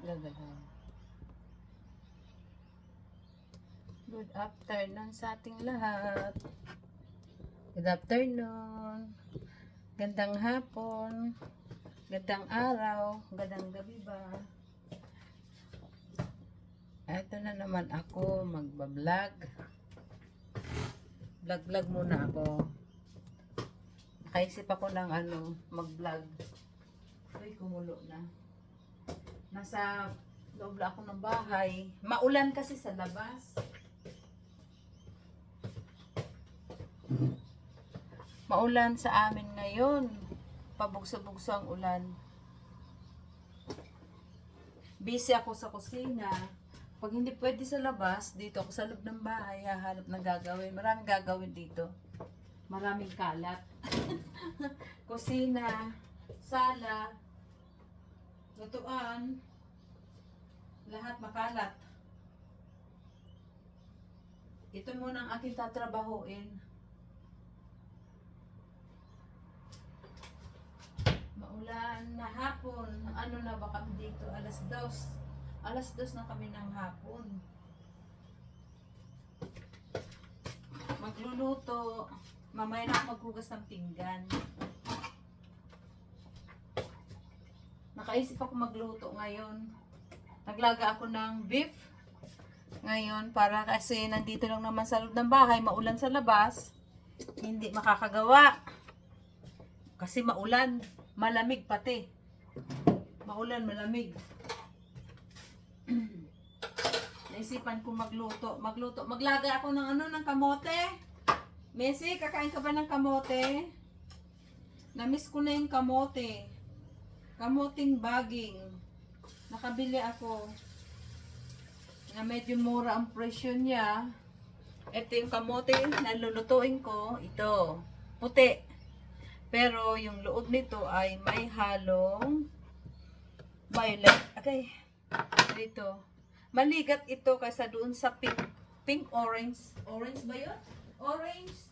Gagalaw. Good afternoon sa ating lahat. Good afternoon. Gandang hapon. Gandang araw. Gandang gabi ba? Ito na naman ako magbablog. Vlog muna ako. Nakaisip ako ng mag-vlog. Uy, kumulo na. Nasa loob lang ako ng bahay. Maulan kasi sa labas. Maulan sa amin ngayon. Pabugso-bugso ang ulan. Busy ako sa kusina. Pag hindi pwede sa labas, dito ako sa loob ng bahay, hahanap ng gagawin. Maraming gagawin dito. Maraming kalat. Kusina, sala, lutuan, lahat makalat. Ito muna ang aking tatrabahuin. Maulan na hapon. Ano na ba kami dito? Alas 2. Alas 2 na kami ng hapon. Magluluto. Mamaya na ako maghugas ng pinggan. Nakaisip ako magluto ngayon. Naglaga ako ng beef. Ngayon, para kasi nandito lang naman sa loob ng bahay, maulan sa labas. Hindi makakagawa. Kasi maulan. Malamig pati. Maulan, malamig. Naisipan ko magluto. Maglaga ako ng kamote. Messi, kakain ka ba ng kamote? Namiss ko na yung kamote. Kamoting baging. Nakabili ako. Na medyo mura ang presyo niya. Ito yung kamote na lulutuin ko. Ito. Puti. Pero yung loob nito ay may halong violet. Okay. Dito. Maligat ito kaysa doon sa pink orange. Orange ba yun? Orange.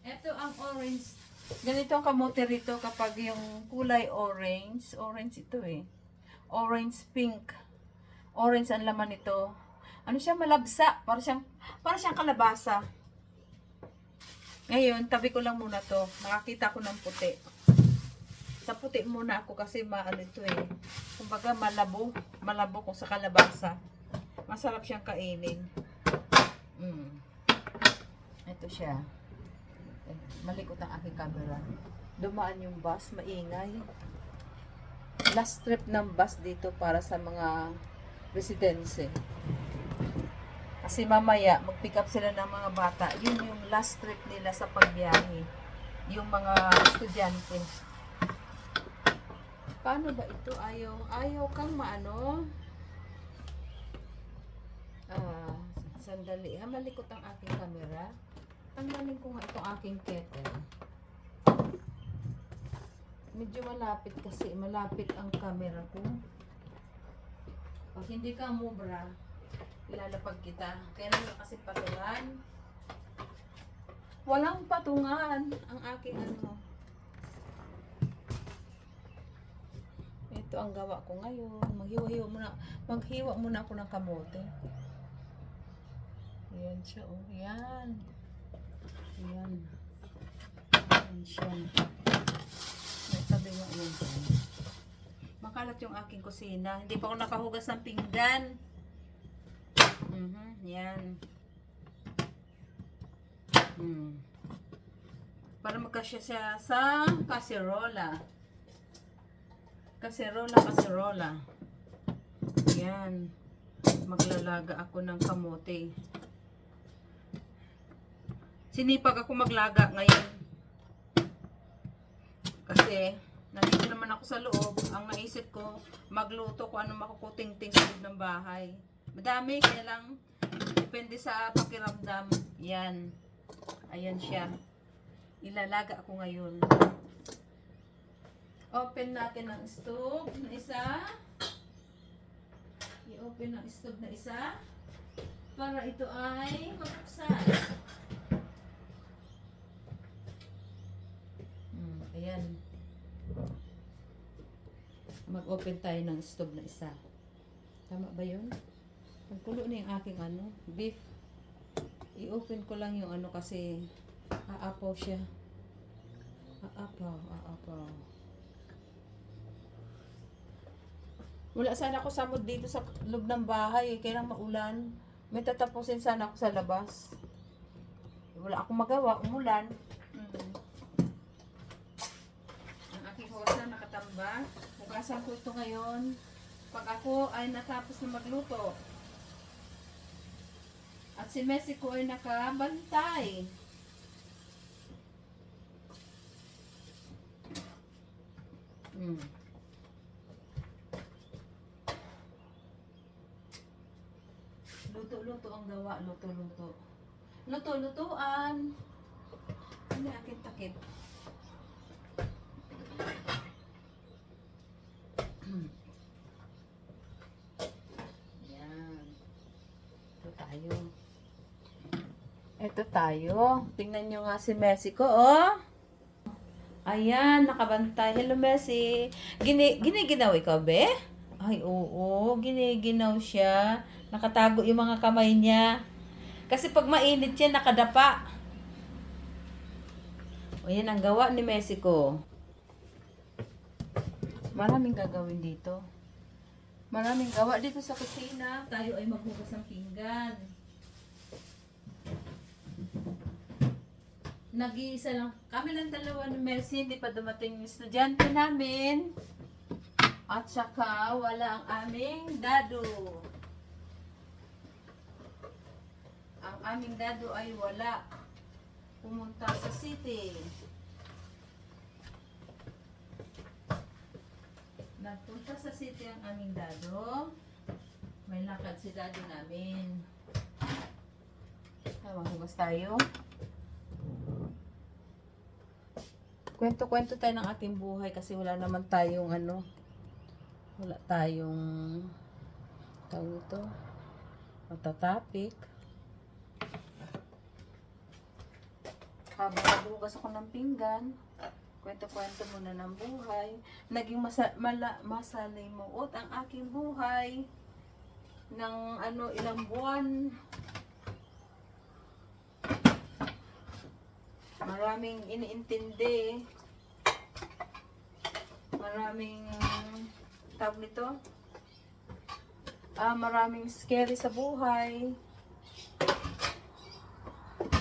Ito ang orange. Ganito ang kamote rito kapag yung kulay orange. Orange ito eh. Orange pink. Orange ang laman nito. Ano siya, malabsa. Para siyang kalabasa. Ngayon, tabi ko lang muna to. Nakakita ko ng puti. Sa puti muna ako kasi maano ito eh. Kumbaga malabo. Malabo kung sa kalabasa. Masarap siyang kainin. Ito siya. Malikot ang aking camera. Dumaan yung bus, maingay. Last trip ng bus dito para sa mga residence. Kasi mamaya, mag-pick up sila ng mga bata. Yun yung last trip nila sa pagbiyahe. Yung mga estudyante. Paano ba ito? Ayaw kang maano? Sandali. Malikot ang aking camera. Tanggalin ko nga itong aking kettle. Medyo malapit kasi. Malapit ang camera ko. Pag hindi ka mubra, ilalapag kita. Kaya naman kasi patungan. Walang patungan ang aking Ito ang gawa ko ngayon. Maghiwa muna ako ng kamote. Ayan siya, oh. Ayan. Ayan. Ayan siya. Sabi mo, ayan siya. Makalat yung aking kusina. Hindi pa ako nakahugas ng pinggan. Ayan. Para magkasya siya sa kaserola. Kaserola. Ayan. Maglalaga ako ng kamote. Sinipag ako maglaga ngayon. Kasi, nandito naman ako sa loob. Ang naisip ko, magluto ko anong makukuting-ting sa loob ng bahay. Madami, kaya lang, depende sa pakiramdam. Yan. Ayan siya. Ilalaga ako ngayon. Open natin ang stove na isa. I-open ang stove na isa. Para ito ay mabuksan. Ayan. mag-open tayo ng stove na isa. Tama ba yun? Pagkulo na yung aking beef. I-open ko lang yung kasi aapaw siya. Aapaw. Wala sana ako samod dito sa loob ng bahay. Kailang maulan. May tatapusin sana ako sa labas. Wala akong magawa. Umulan. Ang aking hosa nakatamba. Hugasan ko ito ngayon. Pag ako ay natapos na magluto. At si Messi ko ay nakabantay. Luto-luto ang gawa. Luto-luto. Luto-lutoan. Ano yung aking takip? Yan. Ito tayo. Tingnan nyo nga si Messi ko, oh. Ayan, nakabantay. Hello, Messi. Giniginaw ikaw, be? Ay, oo. Giniginaw siya. Nakatago yung mga kamay niya. Kasi pag mainit yan, nakadapa. O, yan ang gawa ni Messi ko. Maraming gagawin dito. Maraming gawa dito sa kusina. Tayo ay maghugas ng pinggan. Nag-iisa lang. Kami lang dalawa ni Messi. Hindi pa dumating yung estudyante namin. At saka wala ang aming dado. Ang aming dado ay wala. Pumunta sa city. Nagpunta sa city ang aming dado. May lakad si dado namin. Hugas tayo. Kwento-kwento tayo ng ating buhay kasi wala naman tayong wala tayong tawag ito matatopic. Habang naghugas ako ng pinggan, kwento-kwento muna ng buhay. Naging masalimuot ang aking buhay ng ilang buwan. Maraming iniintindi. Maraming tawag nito. Maraming scary sa buhay.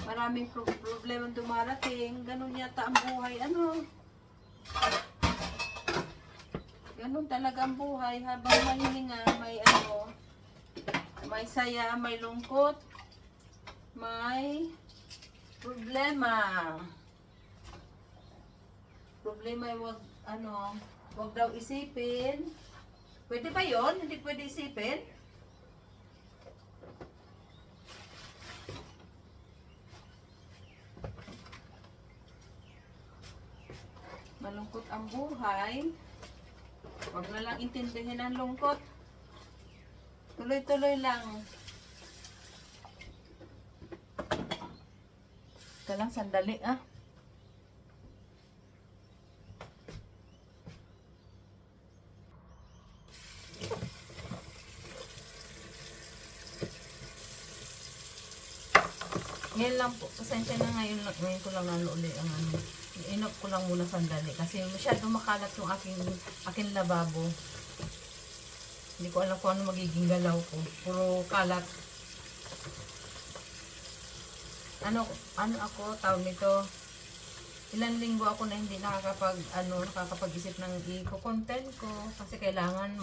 Maraming problema dumarating. Ganun yata ang buhay. Ganun talaga ang buhay. Habang may hininga, may saya, may lungkot, may problema. Problema ay wag daw isipin. Pwede ba yon? Hindi pwede isipin? Malungkot ang buhay. Wag na lang intindihin ang lungkot. Tuloy-tuloy lang. Ito lang, sandali Ngayon lang po, pasensya na ngayon ko lang uli ang inop ko lang muna sandali kasi masyado makalat yung aking lababo. Hindi ko alam kung ano magiging galaw ko. Puro kalat. Ako, tawag nito, ilang linggo ako na hindi nakakapag-isip ng i-content ko kasi kailangan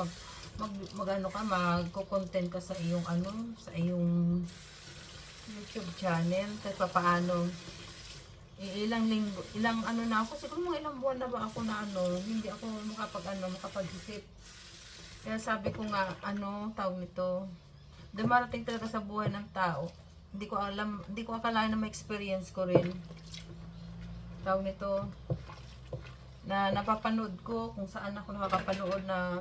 mag-content ka sa iyong sa iyong YouTube channel kahit paano. Ilang linggo, na ako, siguro mga ilang buwan na ba ako na hindi ako makapag-isip. Kaya sabi ko nga, tawag nito, dumarating talaga sa buhay ng tao. Hindi ko akalain na ma-experience ko rin. Tawag nito, na napapanood ko kung saan ako nakakapanood na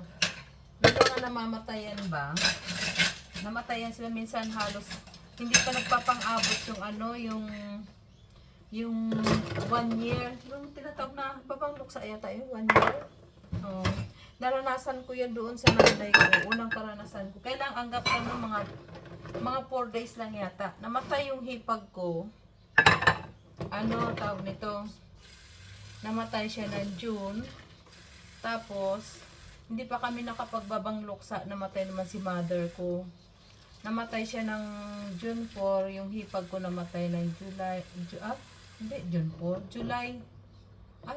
dito na namamatayan ba. Namatayan sila minsan halos hindi pa nagpapang-abot yung 1 year. Yung tinatawag na babanglok sa yata yun, 1 year. Naranasan ko yan doon sa nanay ko. Unang karanasan ko. Kailang anggap ko ng mga 4 days lang yata. Namatay yung hipag ko. Ano, tawag nito? Namatay siya ng June. Tapos, hindi pa kami nakapagbabang luksa. Namatay naman si mother ko. Namatay siya ng June 4. Yung hipag ko namatay ng July. Hindi, June 4. July.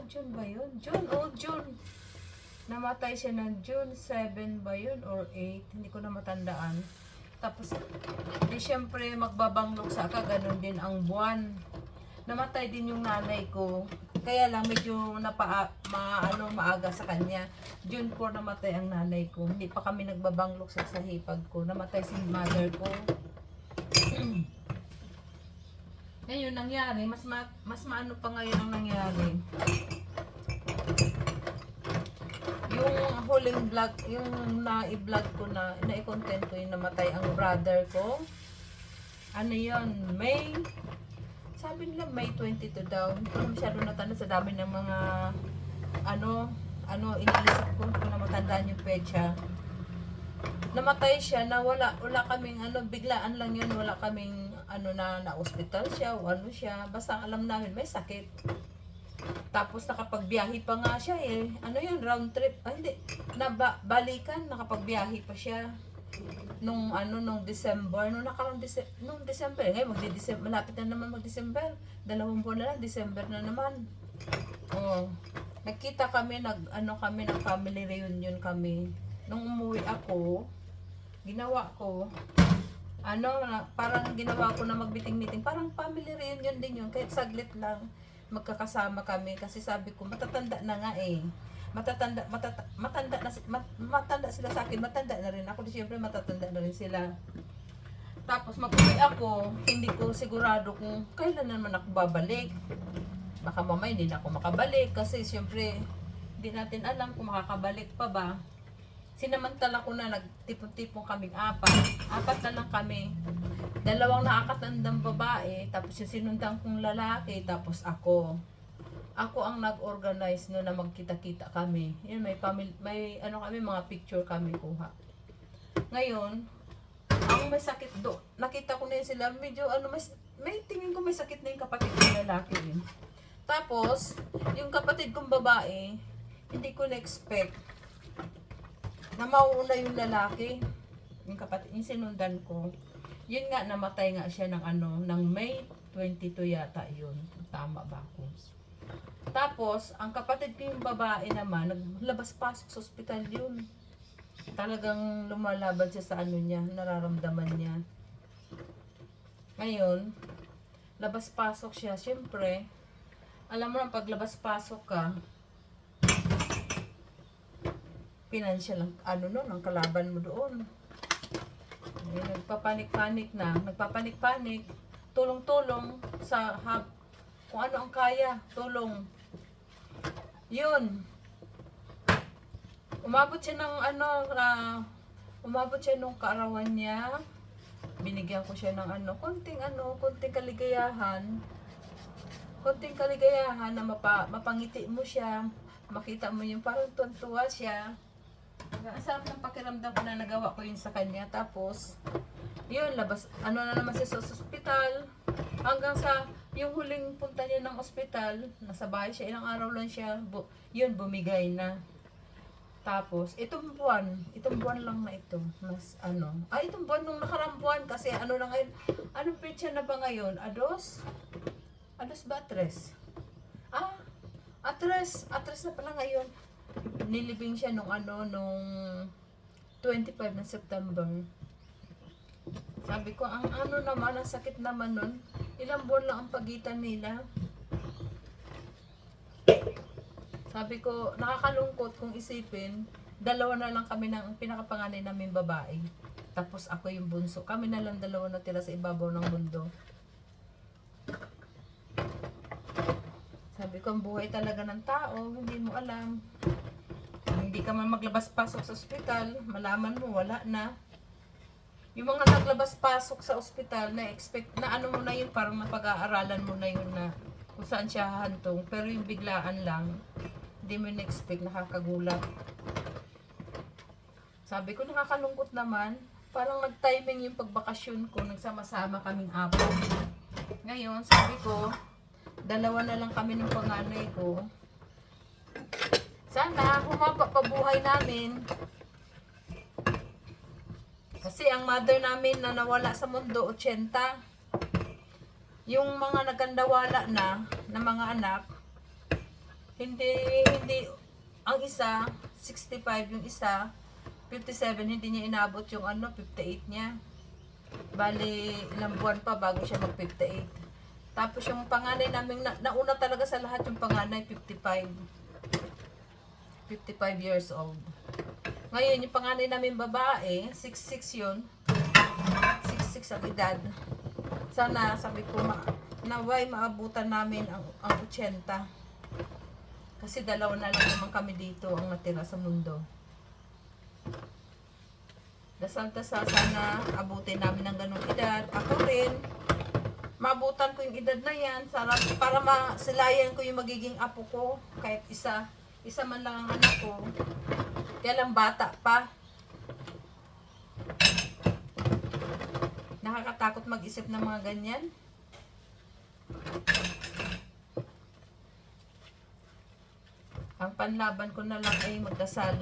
June ba yun? June. Namatay siya ng June 7 ba yun? Or 8. Hindi ko na matandaan. Tapos, di syempre magbabanglok sa ka. Ganun din ang buwan. Namatay din yung nanay ko. Kaya lang medyo maaga sa kanya. June 4 namatay ang nanay ko. Hindi pa kami nagbabanglok sa hipag ko. Namatay si mother ko. Ngayon nangyari, mas maano pa ngayon ang nangyari. Yung huling vlog, yung na-i-vlog ko na-i-content ko yung namatay ang brother ko. Ano yun? Sabi nila May 22 daw. Hindi ko masyado natanda sa dami ng mga iniisip ko kung na matandaan yung pecha. Namatay siya na wala kaming biglaan lang yun, wala kaming na hospital siya o siya. Basta alam namin may sakit. Tapos nakapagbiyahe pa nga siya eh. Round trip. Hindi. Balikan, nakapagbiyahe pa siya. Nung December, nung December, ngayon malapit na naman mag-December. 2 buwan na lang, December na naman. Nagkita kami, ng family reunion kami. Nung umuwi ako, ginawa ko, parang ginawa ko na magbiting-meeting. Parang family reunion din yun, kahit saglit lang magkakasama kami. Kasi sabi ko, matatanda na nga eh. Matanda sila sa akin, matanda na rin ako. Siyempre matatanda na rin sila. Tapos mag-uwi ako, hindi ko sigurado kung kailan naman ako babalik. Baka mamaya hindi na ako makabalik kasi siyempre hindi natin alam kung makakabalik pa ba. Sinamantala ko na nagtipon-tipon kaming 4 na lang kami. 2 nakakatandang babae, tapos yung sinundang kong lalaki, tapos ako ang nag-organize no na magkita-kita kami. Yun, may kami, mga picture kami kuha. Ngayon, ang may sakit nakita ko na yun sila, medyo may tingin ko may sakit na yung kapatid kong lalaki yun. Tapos, yung kapatid kong babae, hindi ko na-expect na mauuna yung lalaki, yung kapatid, yung sinundan ko. Yun nga, namatay nga siya ng May 22 yata yun. Tama ba ako? Tapos, ang kapatid ko yung babae naman, naglabas-pasok sa ospital yun. Talagang lumalaban siya sa niya, nararamdaman niya. Ngayon, labas-pasok siya. Siyempre, alam mo na, pag labas-pasok ka, financial ang kalaban mo doon. Nagpapanik-panik, tulong-tulong sa kung ano ang kaya, tulong. Yun. Umabot siya nung kaarawan niya. Binigyan ko siya ng konting kaligayahan. Konting kaligayahan na mapangiti mo siya. Makita mo yung parang tuwa siya. Ang sarap ng pakiramdam ko na nagawa ko yun sa kanya. Tapos, yun, na naman siya sa ospital. Hanggang sa, yung huling punta niya ng ospital, nasa bahay siya, ilang araw lang siya, yun, bumigay na. Tapos, itong buwan lang na ito, itong buwan nung nakarang buwan, kasi na ngayon, anong petsa na ba ngayon? Ados ba? Atres na pala ngayon. Nilibing siya nung 25 ng September. Sabi ko, ang sakit naman nun. Ilang buwan lang ang pagitan nila. Sabi ko, nakakalungkot kung isipin, 2 na lang kami ng pinakapanganay namin babae. Tapos ako yung bunso. Kami na lang 2 natira sa ibabaw ng mundo. Sabi ko, ang buhay talaga ng tao, hindi mo alam. Hindi ka man maglabas-pasok sa ospital, malaman mo, wala na. Yung mga naglabas-pasok sa ospital, na-expect na mo na yun, parang napag-aaralan mo na yun na kung saan siya hahantong. Pero yung biglaan lang, hindi mo na-expect, nakakagulat. Sabi ko, nakakalungkot naman. Parang nag-timing yung pagbakasyon ko. Nagsama-sama kaming apat. Ngayon, sabi ko, dalawa na lang kami ng panganay ko. Sana, humaba pa buhay namin. Kasi ang mother namin na nawala sa mundo, 80. Yung mga nagandawala na mga anak, hindi, ang isa, 65, yung isa, 57, hindi niya inabot yung 58 niya. Bali, ilang buwan pa bago siya mag-58. Tapos yung panganay namin, nauna talaga sa lahat yung panganay, 55 years old. Ngayon, yung panganay namin babae, 66 yun. 66 ang edad. Sana, sabi ko, naway maabutan namin ang 80. Kasi dalawa na lang naman kami dito ang natira sa mundo. Dasal-dasal, sana abutin namin ng ganung edad. Ako rin, maabutan ko yung edad na yan para masilayan ko yung magiging apo ko. Kahit isa man lang ang anak ko. Kaya lang bata pa. Nakakatakot mag-isip ng mga ganyan. Ang panlaban ko na lang ay magdasal.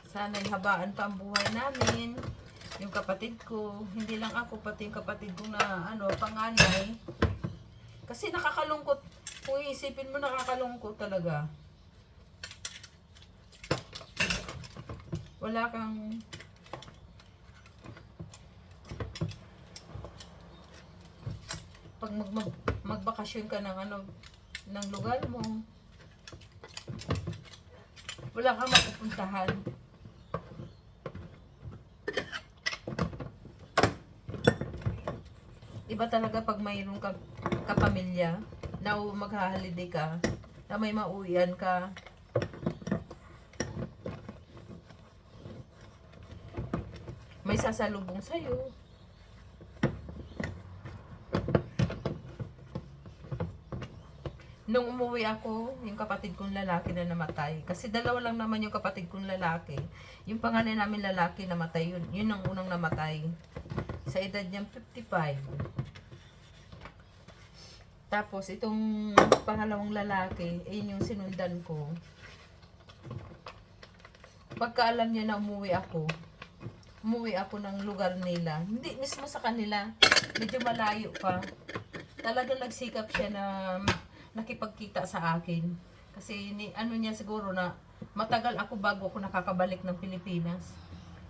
Sana'y habaan pa ang buhay namin. Yung kapatid ko, hindi lang ako, pati yung kapatid ko na panganay. Kasi nakakalungkot. Kung iisipin mo, nakakalungkot talaga. Wala kang pag magbakasyon ka ng ng lugar mo, wala kang mapupuntahan. Iba talaga pag mayroon ka kapamilya na maghahaliday ka, na may mauwian ka. May sasalubong sa'yo. Nung umuwi ako, yung kapatid kong lalaki na namatay. Kasi dalawa lang naman yung kapatid kong lalaki. Yung panganay namin lalaki namatay, yun ang unang namatay. Sa edad niyang 55. Tapos itong pangalawang lalaki, yun yung sinundan ko. Pagkaalam niya na umuwi ako ng lugar nila. Hindi mismo sa kanila, medyo malayo pa. Talagang nagsikap siya na nakipagkita sa akin. Kasi niya siguro na matagal ako bago ako nakakabalik ng Pilipinas.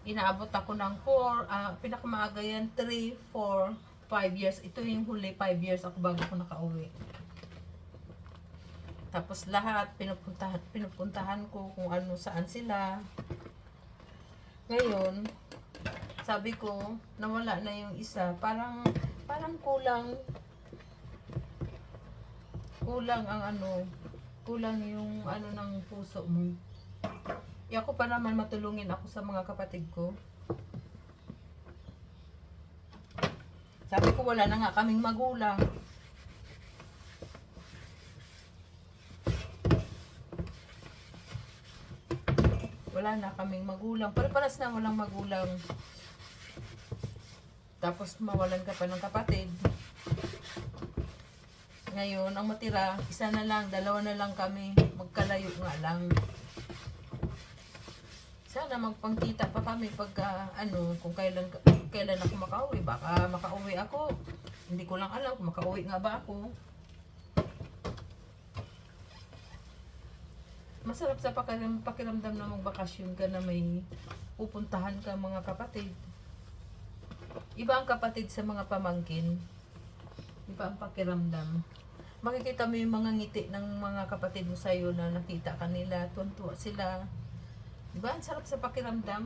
Inaabot ako ng 4, pinakamaaga yan, 3, 4, 5 years. Ito yung huli, 5 years ako bago ako nakauwi. Tapos lahat, pinupuntahan ko kung saan sila. Ngayon, sabi ko, nawala na yung isa. Parang kulang ang kulang yung ng puso mo. Ako pa naman matulungin ako sa mga kapatid ko. Sabi ko, wala na nga kaming magulang. Wala na kaming magulang. Pare-paras na walang magulang. Tapos mawalan ka pa ng kapatid. Ngayon, ang matira, isa na lang, dalawa na lang kami. Magkalayo nga lang. Sana magpangkita pa kami pagka, kung kailan ako makauwi. Baka makauwi ako. Hindi ko lang alam kung makauwi nga ba ako. Masarap sa pakiramdam na magbakasyon ka na may pupuntahan ka mga kapatid. Iba ang kapatid sa mga pamangkin. Iba ang pakiramdam. Makikita mo yung mga ngiti ng mga kapatid mo sa'yo na nakita ka nila, tuwan-tuwa sila. Diba? Ang sarap sa pakiramdam.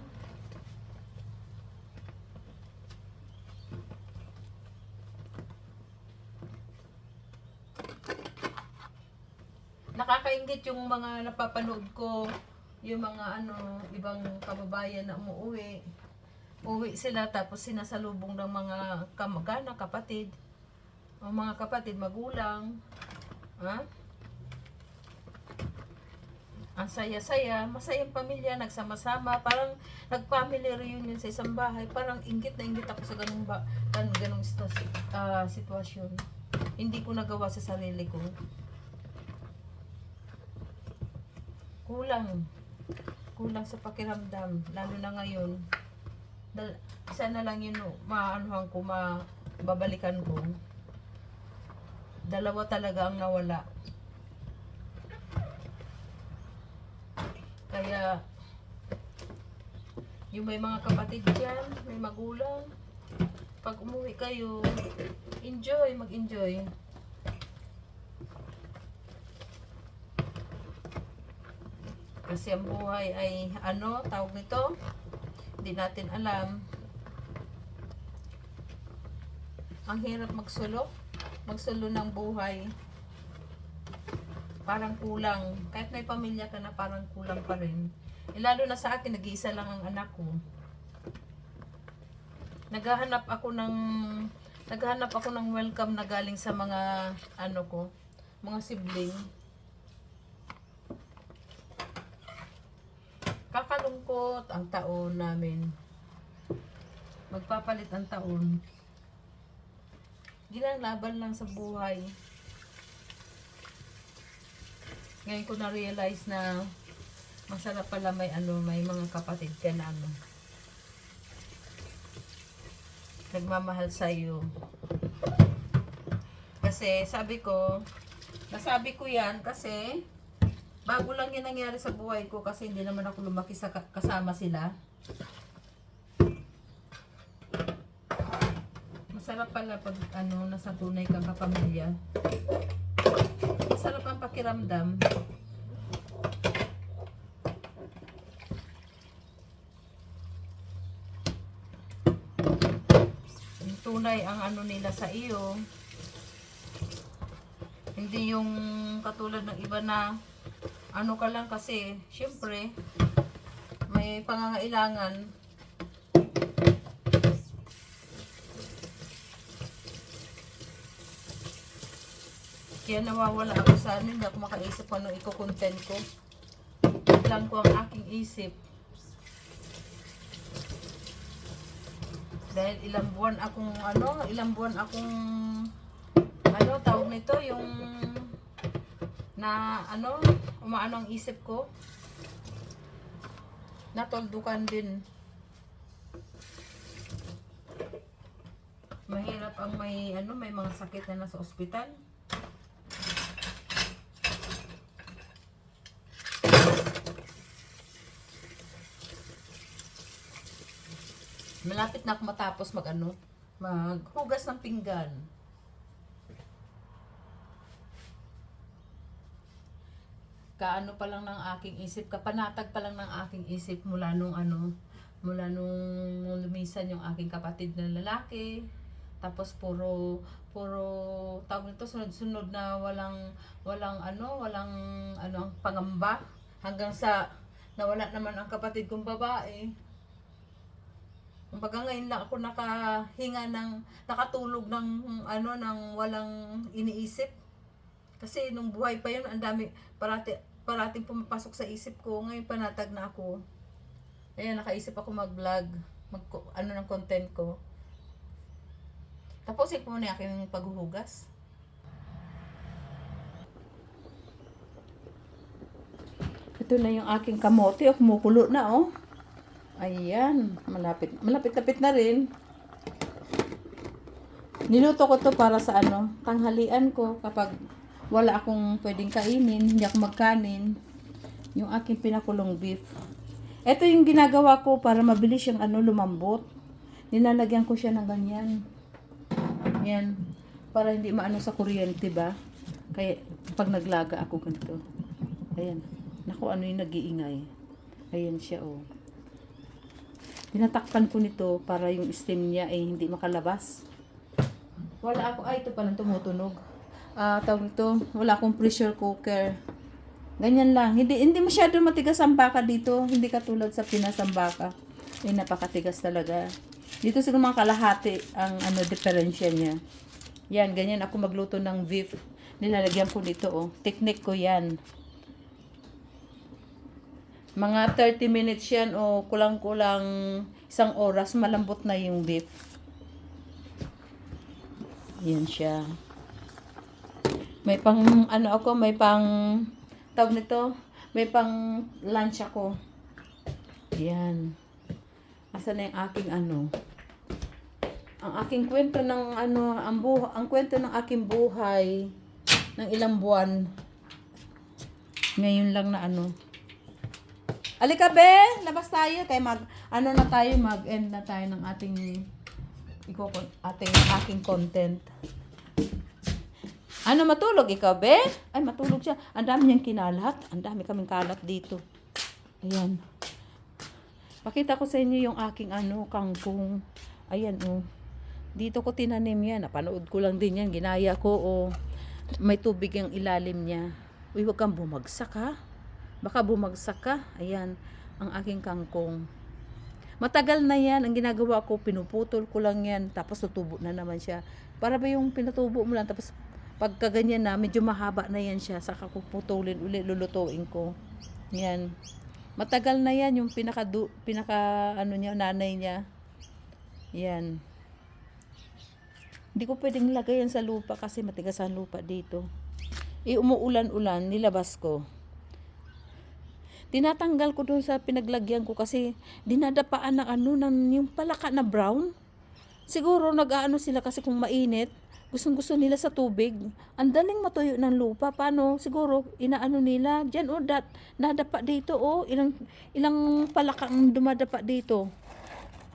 Nakakaingit yung mga napapanood ko, yung mga ibang kababayan na umuwi. Uwi sila tapos sinasalubong ng mga kamag-anak, kapatid. O mga kapatid, magulang. Ha? Ang saya-saya, masayang pamilya, nagsama-sama, parang nag-family reunion sa isang bahay. Parang inggit na inggit ako sa ganung sitwasyon. Hindi ko nagawa sa sarili ko. Kulang sa pakiramdam, lalo na ngayon. Isa na lang yun, maanuhan ko, babalikan ko. Dalawa talaga ang nawala. Kaya, yung may mga kapatid dyan, may magulang, pag umuwi kayo, mag-enjoy. Kasi ang buhay ay, tawag nito, hindi natin alam. Ang hirap magsulo ng buhay. Parang kulang. Kahit may pamilya ka na, parang kulang pa rin. Lalo na sa akin, nag-iisa lang ang anak ko. Naghahanap ako ng welcome na galing sa mga mga sibling. Kakalungkot ang taon namin. Magpapalit ang taon. Ginalaban lang sa buhay. Ngayon ko na-realize na masarap pala may mga kapatid ka na nagmamahal sa iyo. Kasi nasabi ko yan kasi bago lang yan nangyari sa buhay ko kasi hindi naman ako lumaki kasama sila. Masarap pala pag nasa tunay kang kapamilya. Masarap ang pakiramdam. Yung tunay ang nila sa iyo. Hindi yung katulad ng iba na ka lang kasi, syempre, may pangangailangan. Kaya nawawala ako sa hindi ako makaisip anong iko-content ko. Lang ko ang aking isip. Dahil ilang buwan akong tawag nito, yung na umaano ang isip ko. Natoldukan din. Mahirap ang may mga sakit na nasa ospital. Malapit na ako matapos maghugas ng pinggan. Kaano pa lang ng aking isip, kapanatag pa lang ng aking isip mula nung lumisan yung aking kapatid na lalaki. Tapos puro tawag nito sunod-sunod na walang ang pangamba hanggang sa nawala naman ang kapatid kong babae. Kumbaga ngayon lang ako nakatulog ng walang iniisip. Kasi nung buhay pa yun, ang dami parating pumapasok sa isip ko. Ngayon panatag na ako. Ayan, nakaisip ako mag-vlog, ng content ko. Tapusin ko muna yung aking paghuhugas. Ito na yung aking kamote, kumukulo na Ayan, malapit-lapit na rin. Niluto ko to para sa tanghalian ko kapag wala akong pwedeng kainin, hindi ako magkanin. Yung aking pinakulong beef. Ito yung ginagawa ko para mabilis siyang lumambot. Nilalagyan ko siya ng ganyan. Yan, para hindi maano sa kuryente ba? Kaya pag naglaga ako ganito. Ayan. Naku, yung nag-iingay. Ayan siya Tinatakpan ko nito para yung steam niya hindi makalabas. Wala ako, ito palang tumutunog. Tawag ito, wala akong pressure cooker. Ganyan lang. Hindi masyado matigas ang baka dito. Hindi katulad sa Pinas ang baka. Napakatigas talaga. Dito siguro mga kalahati ang diferensya niya. Yan, ganyan ako magluto ng beef. Nilalagyan ko nito Technique ko yan. Mga 30 minutes yan o kulang-kulang 1 oras, malambot na yung beef. Yan siya. May pang, ano ako, may pang, tawag nito, may pang lunch ako. Yan. Asa na yung aking ano? Ang aking kwento ng ano, ang kwento ng aking buhay ng ilang buwan. Ngayon lang na ano. Alika be, labas tayo kay mag-end na tayo ng ating aking content. Ano, matulog ikaw, be? Ay, matulog siya. Ang dami niyang kinalat. Ang dami kaming kalat dito. Ayan. Pakita ko sa inyo yung aking kangkong. Ayan, oh. Dito ko tinanim yan. Napanood ko lang din yan. Ginaya ko, oh. May tubig yung ilalim niya. Uy, huwag kang bumagsak, ha? Baka bumagsak ka. Ayan, ang aking kangkong. Matagal na yan. Ang ginagawa ko, pinuputol ko lang yan. Tapos tutubo na naman siya. Para ba yung pinatubo mo lang, tapos pagka ganyan na, medyo mahaba na yan siya. Saka ko putulin ulit, lulutuin ko. Yan. Matagal na yan yung pinaka niya, nanay niya. Yan. Hindi ko pwedeng lagay yan sa lupa kasi matigas ang lupa dito. Umuulan-ulan, nilabas ko. Tinatanggal ko dun sa pinaglagyan ko kasi dinadapaan ng yung palaka na brown. Siguro nag-aano sila kasi kung mainit, gustong-gusto nila sa tubig. Ang daling matuyo ng lupa. Paano? Siguro, inaano nila. Diyan, nadapa dito, ilang palakang dumadapa dito.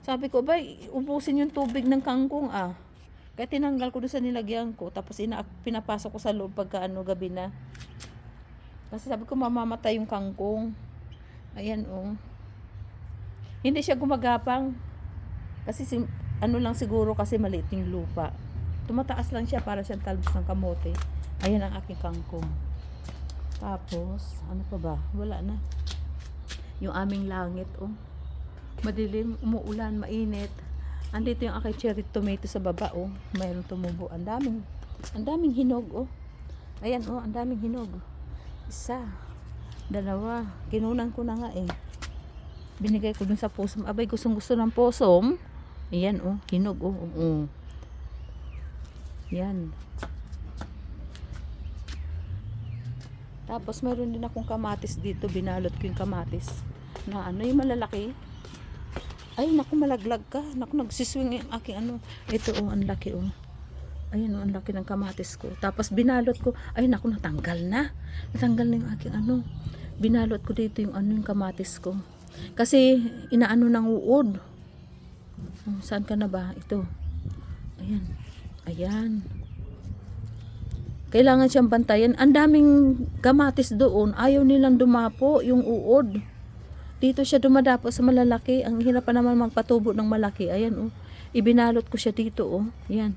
Sabi ko, ubusin yung tubig ng kangkong, Kaya tinanggal ko doon sa nilagyan ko. Tapos, pinapasok ko sa loob gabi na. Kasi sabi ko, mamamatay yung kangkong. Ayan, Hindi siya gumagapang. Kasi, lang siguro kasi maliit yung lupa. Tumataas lang siya para siyang talbos ng kamote. Ayan ang aking kangkong. Tapos, ano pa ba? Wala na. Yung aming langit, madilim, umuulan, mainit. Andito yung aking cherry tomato sa baba, Mayroong tumubo. Ang daming hinog, Ayan, ang daming hinog. 1, 2. Kinunan ko na nga, Binigay ko dun sa possum. Abay, gustong-gusto ng possum. Ayan, hinog, Yan. Tapos mayroon din akong kamatis dito. Binalot ko yung kamatis. Na yung malalaki. Ay, naku, malaglag ka. Naku, nagsiswing yung aking Ito, ang laki, Ayan, ang laki ng kamatis ko. Tapos binalot ko. Ay, naku, natanggal na. Natanggal na yung aking Binalot ko dito yung yung kamatis ko. Kasi, inaano ng uod. Saan ka na ba? Ito. Ayan. Ayan. Kailangan siyang bantayan. Ang daming kamatis doon. Ayaw nilang dumapo yung uod. Dito siya dumadapo sa malalaki. Ang hirap pa naman magpatubo ng malaki. Ayan, Ibinalot ko siya dito, Ayan.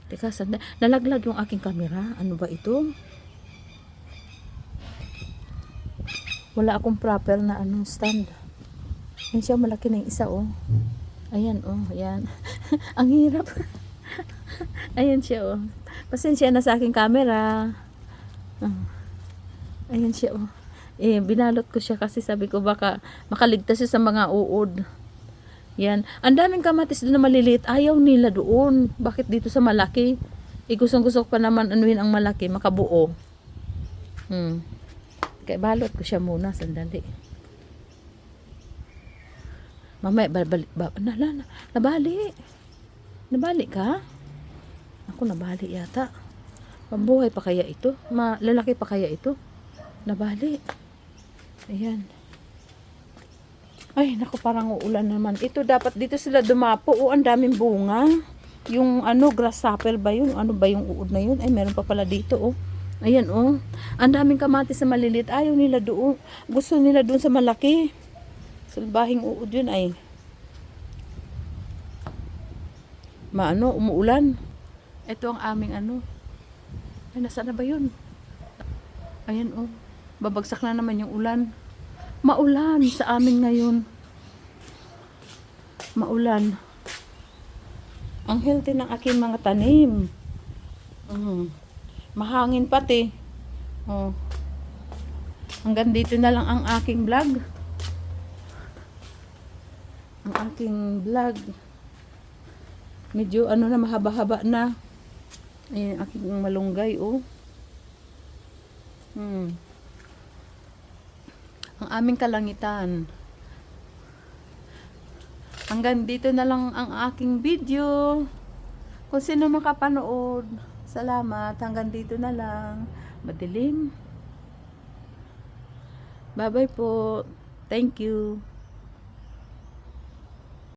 Teka, sanda. Nalaglag yung aking camera. Ano ba ito? Wala akong proper na stand. Ayan siya, malaki na yung isa, Ayan, ayan. Ang hirap. Ayan siya, Pasensya na sa aking camera. Ayan siya, binalot ko siya kasi sabi ko baka makaligtas siya sa mga uod. Yan. Ang daming kamatis doon na maliliit. Ayaw nila doon. Bakit dito sa malaki? Gustong-gusto pa naman anuhin ang malaki. Makabuo. Kaya balot ko siya muna. Sandali. Mamaya, nabali. Nabali ka? Ako nabali yata. Mabuhay pa kaya ito? Lalaki pa kaya ito? Nabali. Ayan. Ay, naku, parang uulan naman. Ito, dapat dito sila dumapo. Ang daming bunga. Yung grasshopper ba yun? Ano ba yung uod na yun? Ay, meron pa pala dito, Ayan, Ang daming kamatis na malilit. Ayaw nila doon. Gusto nila doon sa malaki. Salbahing uod yun, ay. Umuulan. Ito ang aming Ay, nasaan na ba yun? Ayan, babagsak na naman yung ulan. Maulan sa amin ngayon. Maulan. Ang healthy ng aking mga tanim. Mahangin pati. Hanggang dito na lang ang aking vlog. Ang aking vlog. Medyo ano na, mahaba-haba na. Ayan, aking malunggay, oh. Ang aming kalangitan. Hanggang dito na lang ang aking video. Kung sino makapanood, salamat. Hanggang dito na lang. Madilim. Bye-bye po. Thank you.